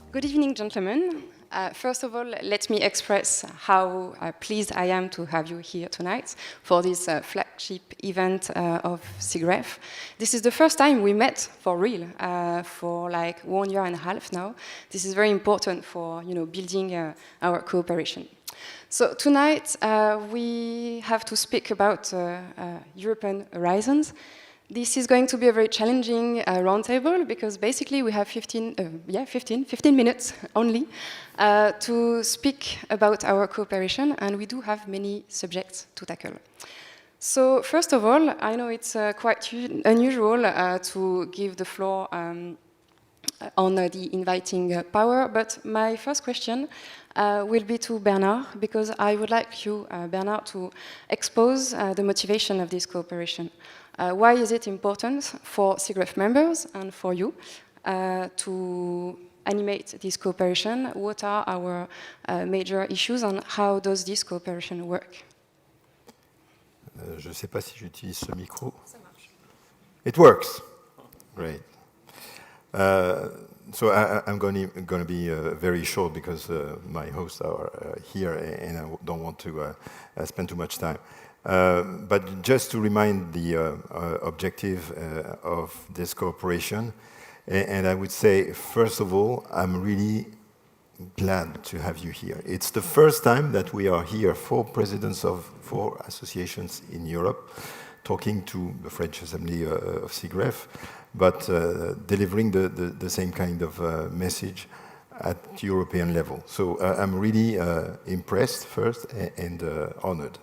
Good evening, gentlemen. First of all, let me express how pleased I am to have you here tonight for this flagship event of Cigref. This is the first time we met for real, for like 1 year and a half now. This is very important for building our cooperation. So tonight we have to speak about European horizons. This is going to be a very challenging roundtable because basically we have 15 minutes only to speak about our cooperation, and we do have many subjects to tackle. So first of all, I know it's quite unusual to give the floor on the inviting power, but my first question will be to Bernard, because I would like you, Bernard, to expose the motivation of this cooperation. Why is it important for Cigref members and for you to animate this cooperation? What are our major issues and how does this cooperation work? Je ne sais pas si j'utilise ce micro. Ça marche. It works. Great. So I'm going to be very short because my hosts are here and I don't want to spend too much time. But just to remind the objective of this cooperation, and I would say, first of all, I'm really glad to have you here. It's the first time that we are here, 4 presidents of 4 associations in Europe, talking to the French Assembly of Cigref, but delivering the same kind of message at European level. So I'm really impressed first and honored.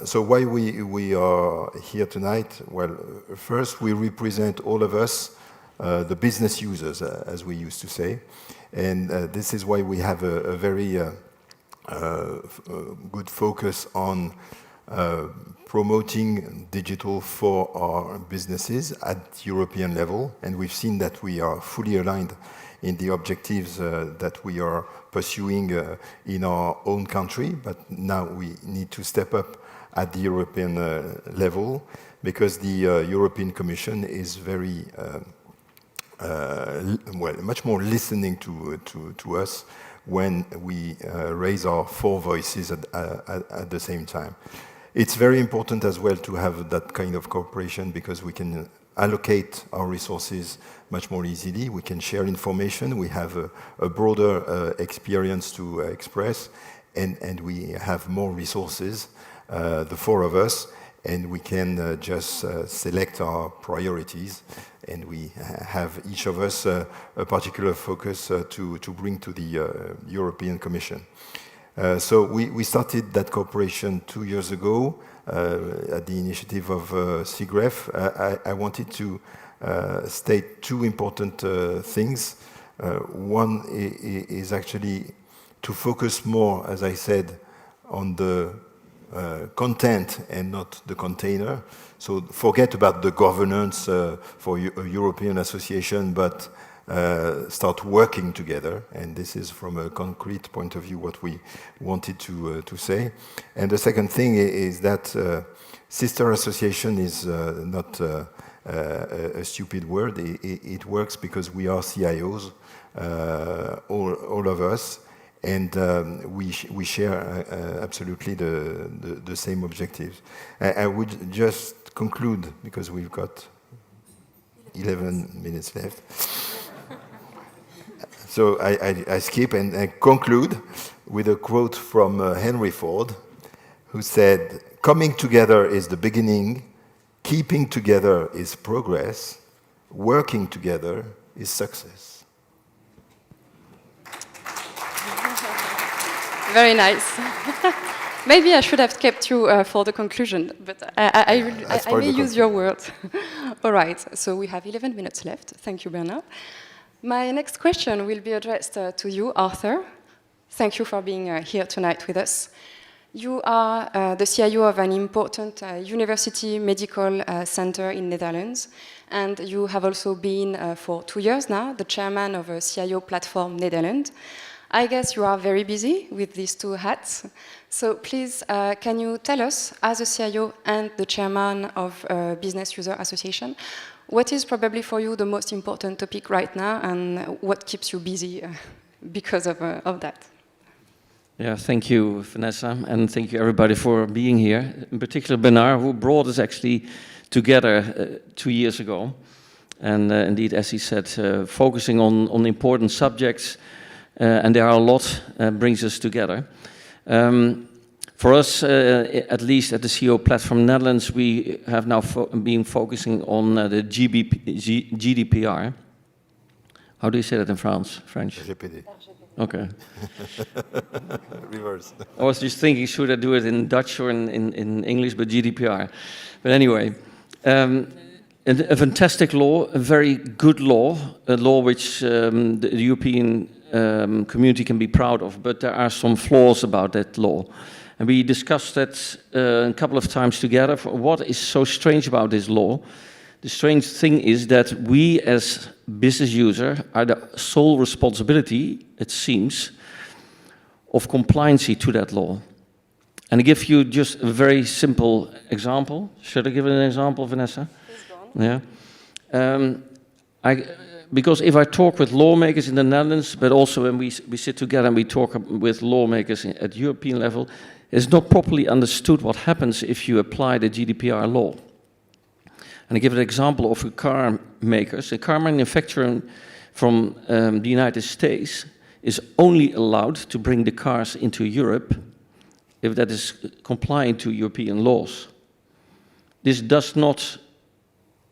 So why we are here tonight? Well, first we represent all of us, the business users, as we used to say, and this is why we have a very good focus on promoting digital for our businesses at European level, and we've seen that we are fully aligned in the objectives that we are pursuing in our own country, but now we need to step up at the European level because the European Commission is very, much more listening to us when we raise our 4 voices at the same time. It's very important as well to have that kind of cooperation because we can allocate our resources much more easily. We can share information. We have a broader experience to express, and we have more resources, the 4 of us, and we can just select our priorities, and we have each of us a particular focus to bring to the European Commission. So we started that cooperation 2 years ago at the initiative of Cigref. I wanted to state 2 important things. One is actually to focus more, as I said, on the content and not the container. So forget about the governance for a European association, but start working together, and this is from a concrete point of view what we wanted to say. And the second thing is that sister association is not a stupid word. It works because we are CIOs, all of us, and we share absolutely the same objectives. I would just conclude, because we've got 11 minutes left. So I skip and I conclude with a quote from Henry Ford, who said, "Coming together is the beginning, keeping together is progress, working together is success." Very nice. Maybe I should have kept you for the conclusion, but I may use your words. All right, so we have 11 minutes left. Thank you, Bernard. My next question will be addressed to you, Arthur. Thank you for being here tonight with us. You are the CIO of an important university medical center in Netherlands, and you have also been for 2 years now the chairman of a CIO platform Nederland. I guess you are very busy with these 2 hats. So please, can you tell us, as a CIO and the chairman of a business user association, What is probably for you the most important topic right now, and what keeps you busy because of that? Yeah, thank you, Vanessa, and thank you everybody for being here. In particular, Bernard, who brought us actually together 2 years ago. And indeed, as he said, focusing on important subjects, and there are a lot, brings us together. For us, at least at the CEO Platform Netherlands, we have now been focusing on the GDPR. How do you say that in French? RGPD. Okay. Reverse. I was just thinking, should I do it in Dutch or in English, but GDPR. But anyway, a fantastic law, a very good law, a law which the European community can be proud of, but there are some flaws about that law. And we discussed that a couple of times together. What is so strange about this law? The strange thing is that we as business users are the sole responsibility, it seems, of compliance to that law. And I give you just a very simple example. Should I give an example, Vanessa? Yeah. Because if I talk with lawmakers in the Netherlands, but also when we sit together and we talk with lawmakers at European level, it's not properly understood what happens if you apply the GDPR law. And I give an example of car makers. A car manufacturer from the United States is only allowed to bring the cars into Europe if that is compliant to European laws. This does not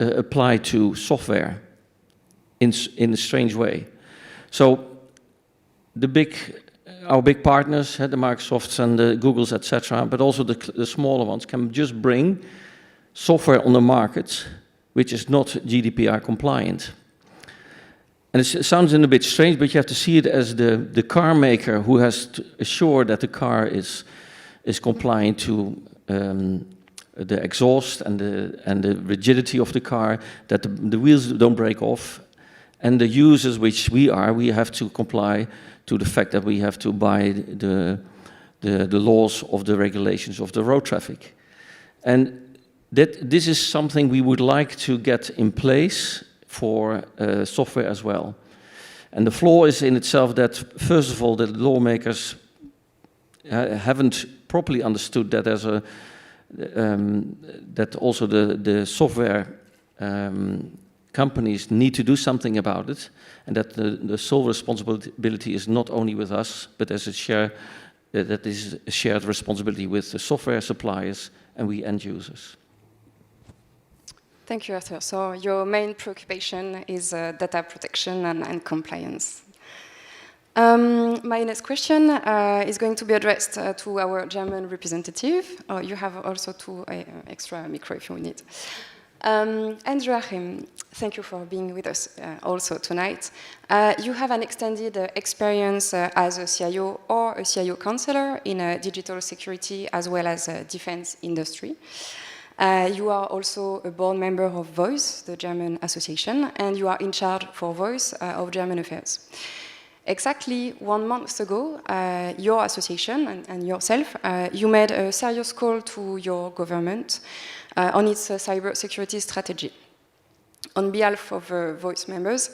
apply to software in a strange way. So our big partners, the Microsofts and the Googles, etc., but also the smaller ones, can just bring software on the market which is not GDPR compliant. And it sounds a bit strange, but you have to see it as the car maker who has to assure that the car is compliant to the exhaust and the rigidity of the car, that the wheels don't break off, and the users, which we have to comply to the fact that we have to buy the laws of the regulations of the road traffic. And this is something we would like to get in place for software as well. And the flaw is in itself that, first of all, the lawmakers haven't properly understood that there's that also the software companies need to do something about it, and that the sole responsibility is not only with us, but as that is a shared responsibility with the software suppliers and we end users. Thank you, Arthur. So your main preoccupation is data protection and compliance. My next question is going to be addressed to our German representative. You have also 2 extra micro if you need. And Joachim, thank you for being with us also tonight. You have an extended experience as a CIO or a CIO counselor in digital security as well as defense industry. You are also a board member of Voice, the German association, and you are in charge for Voice of German affairs. Exactly 1 month ago, your association and yourself, you made a serious call to your government on its cybersecurity strategy. On behalf of Voice members,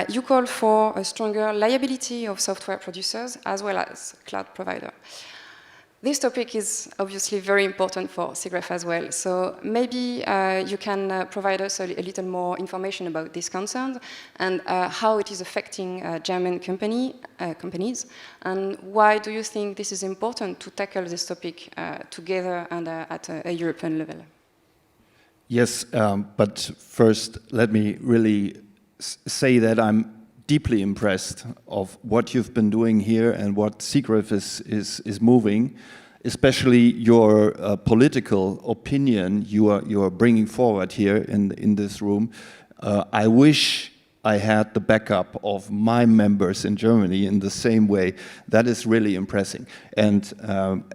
you call for a stronger liability of software producers as well as cloud provider. This topic is obviously very important for Cigref as well, so maybe you can provide us a little more information about this concern and how it is affecting German companies, and why do you think this is important to tackle this topic together and at a European level? Yes, but first let me really say that I'm deeply impressed of what you've been doing here and what Cigref is moving, especially your political opinion you are bringing forward here in this room. I wish I had the backup of my members in Germany in the same way. That is really impressive. And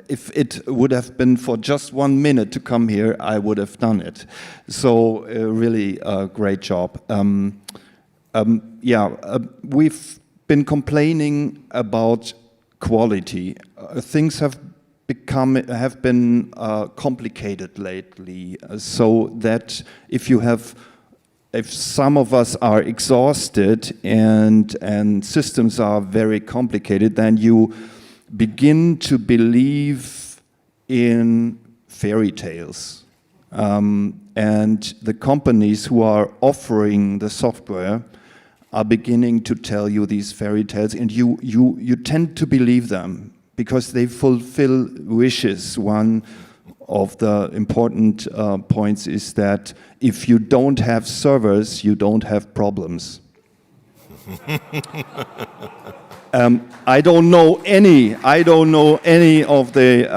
if it would have been for just 1 minute to come here, I would have done it. So really a great job. We've been complaining about quality. Things have been complicated lately, so that if you have if some of us are exhausted and systems are very complicated, then you begin to believe in fairy tales. And the companies who are offering the software are beginning to tell you these fairy tales, and you tend to believe them because they fulfill wishes. One of the important points is that if you don't have servers, you don't have problems. I don't know any of the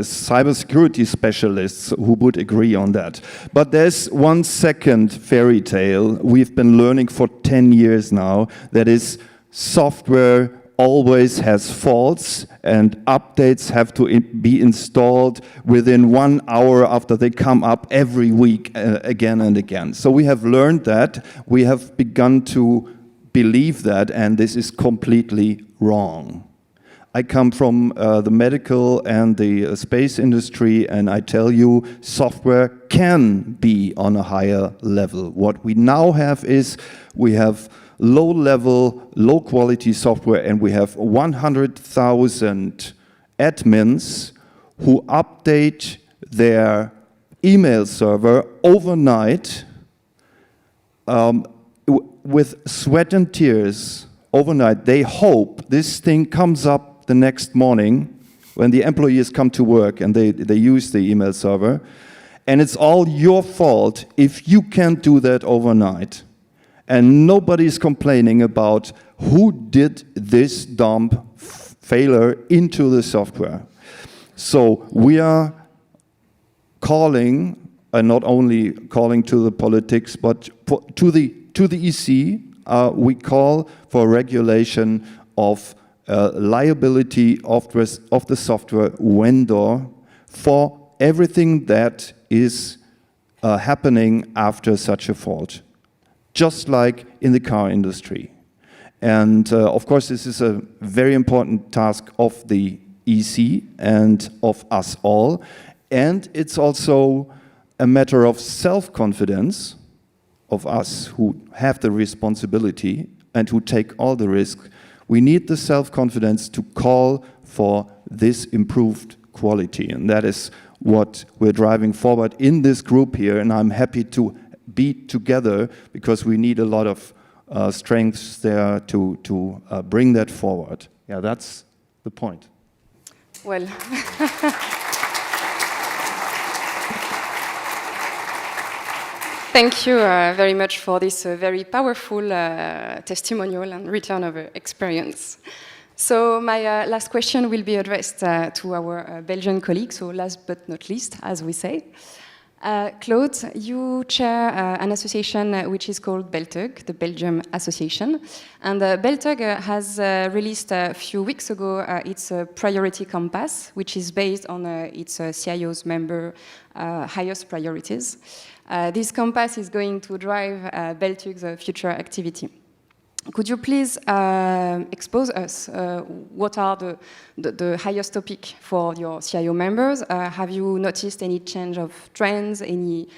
cybersecurity specialists who would agree on that. But there's one second fairy tale we've been learning for 10 years now, that is software always has faults and updates have to be installed within 1 hour after they come up every week again and again. So we have learned that, we have begun to believe that, and this is completely wrong. I come from the medical and the space industry, and I tell you, software can be on a higher level. What we now have is, we have low-level, low-quality software, and we have 100,000 admins who update their email server overnight with sweat and tears overnight. They hope this thing comes up the next morning when the employees come to work and they use the email server, and it's all your fault if you can't do that overnight. And nobody's complaining about who did this dump failure into the software. So we are calling, and not only calling to the politics, but to the EC, we call for regulation of liability of the software vendor for everything that is happening after such a fault, just like in the car industry. And of course, this is a very important task of the EC and of us all. And it's also a matter of self-confidence of us who have the responsibility and who take all the risk. We need the self-confidence to call for this improved quality. And that is what we're driving forward in this group here. And I'm happy to be together because we need a lot of strengths there to bring that forward. Yeah, that's the point. Well, thank you very much for this very powerful testimonial and return of experience. So my last question will be addressed to our Belgian colleagues, so last but not least, as we say. Claude, you chair an association which is called Beltug, the Belgium Association. And Beltug has released a few weeks ago its priority compass, which is based on its CIO's member highest priorities. This compass is going to drive Beltug's future activity. Could you please expose us what are the highest topic for your CIO members? Have you noticed any change of trends, any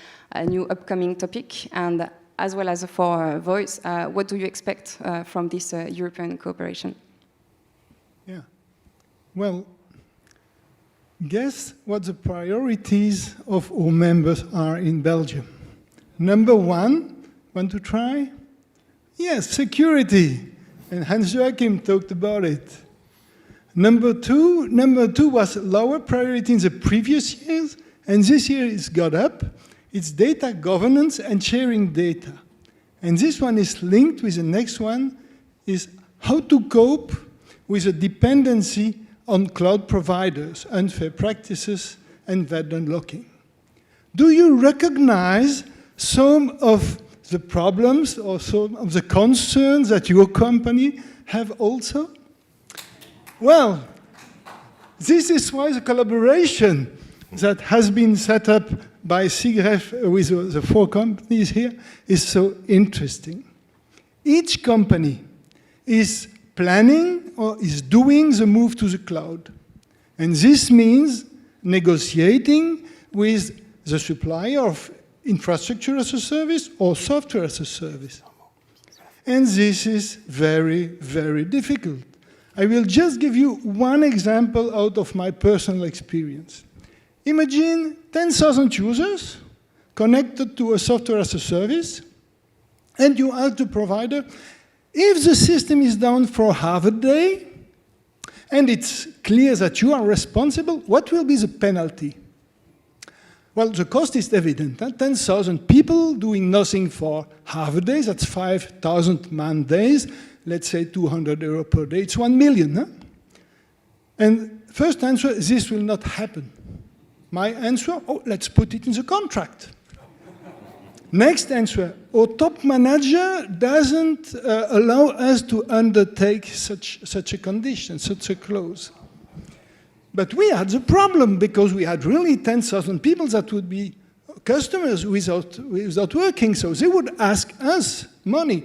new upcoming topic? And as well as for Voice, what do you expect from this European cooperation? Yeah, well, guess what the priorities of our members are in Belgium? Number one, want to try? Yes, security, and Hans-Joachim talked about it. Number two was lower priority in the previous years, and this year it's got up. It's data governance and sharing data. And this one is linked with the next one, is how to cope with a dependency on cloud providers, unfair practices, and vendor locking. Do you recognize some of the problems or some of the concerns that your company have also? Well, this is why the collaboration that has been set up by Cigref with the 4 companies here is so interesting. Each company is planning or is doing the move to the cloud. And this means negotiating with the supplier of infrastructure as a service or software as a service. And this is very, very difficult. I will just give you one example out of my personal experience. Imagine 10,000 users connected to a software as a service, and you ask the provider, if the system is down for half a day, and it's clear that you are responsible, what will be the penalty? Well, the cost is evident. 10,000 people doing nothing for half a day, that's 5,000 man days, let's say 200 euro per day, it's 1 million. Huh? And first answer, this will not happen. My answer, oh, let's put it in the contract. Next answer, our top manager doesn't allow us to undertake such a condition, such a clause. But we had the problem because we had really 10,000 people that would be customers without working, so they would ask us money.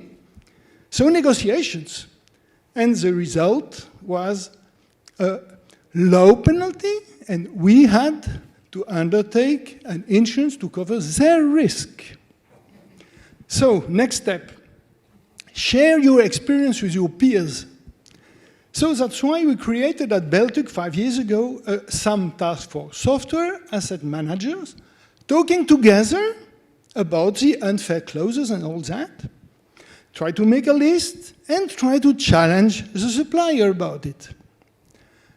So negotiations. And the result was a low penalty, and we had to undertake an insurance to cover their risk. So, next step, share your experience with your peers. So that's why we created at Beltug 5 years ago some task force, software asset managers, talking together about the unfair clauses and all that, try to make a list, and try to challenge the supplier about it.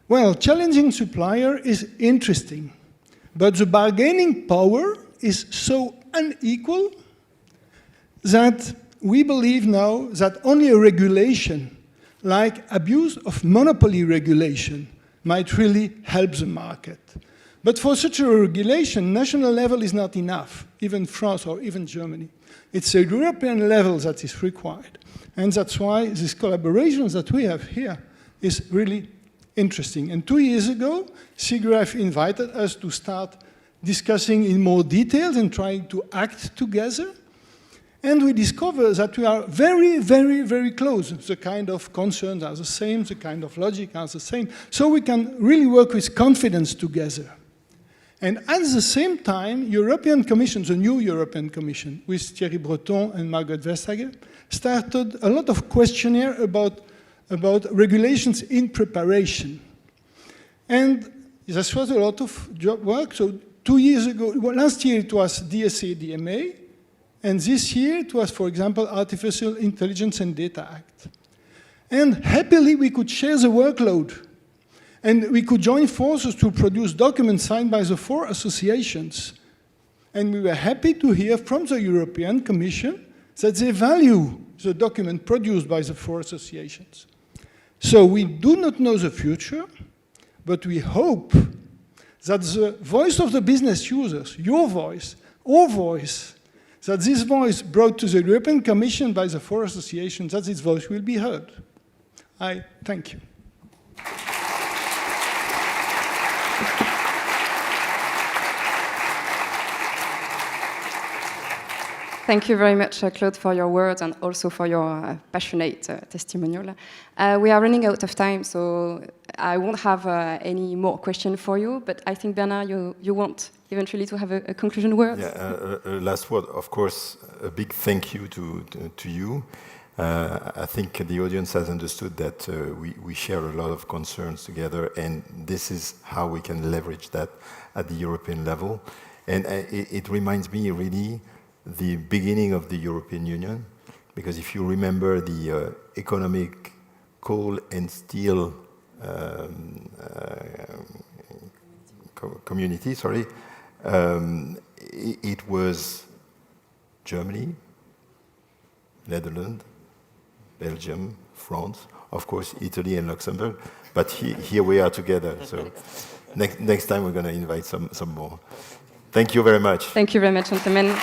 Well, challenging supplier is interesting, but the bargaining power is so unequal that we believe now that only a regulation, like abuse of monopoly regulation, might really help the market. But for such a regulation, national level is not enough, even France or even Germany. It's a European level that is required. And that's why this collaboration that we have here is really interesting. And 2 years ago, Cigref invited us to start discussing in more details and trying to act together. And we discover that we are very, very, very close. The kind of concerns are the same, the kind of logic are the same. So we can really work with confidence together. And at the same time, European Commission, the new European Commission, with Thierry Breton and Margaret Vestager, started a lot of questionnaire about regulations in preparation. And this was a lot of job work. So 2 years ago, well, last year it was DSA, DMA, and this year it was, for example, Artificial Intelligence and Data Act. And happily we could share the workload. And we could join forces to produce documents signed by the 4 associations. And we were happy to hear from the European Commission that they value the document produced by the 4 associations. So we do not know the future, but we hope that the voice of the business users, your voice, our voice, that this voice brought to the European Commission by the 4 associations, that this voice will be heard. I thank you. Thank you very much, Claude, for your words and also for your passionate testimonial. We are running out of time, so I won't have any more questions for you, but I think, Bernard, you want eventually to have a conclusion word? Yeah, last word. Of course, a big thank you to you. I think the audience has understood that we share a lot of concerns together, and this is how we can leverage that at the European level. And it reminds me really the beginning of the European Union, because if you remember the economic coal and steel community, it was Germany, Nederland, Belgium, France, of course Italy and Luxembourg, but here we are together. So next time we're going to invite some more. Thank you very much. Thank you very much, gentlemen.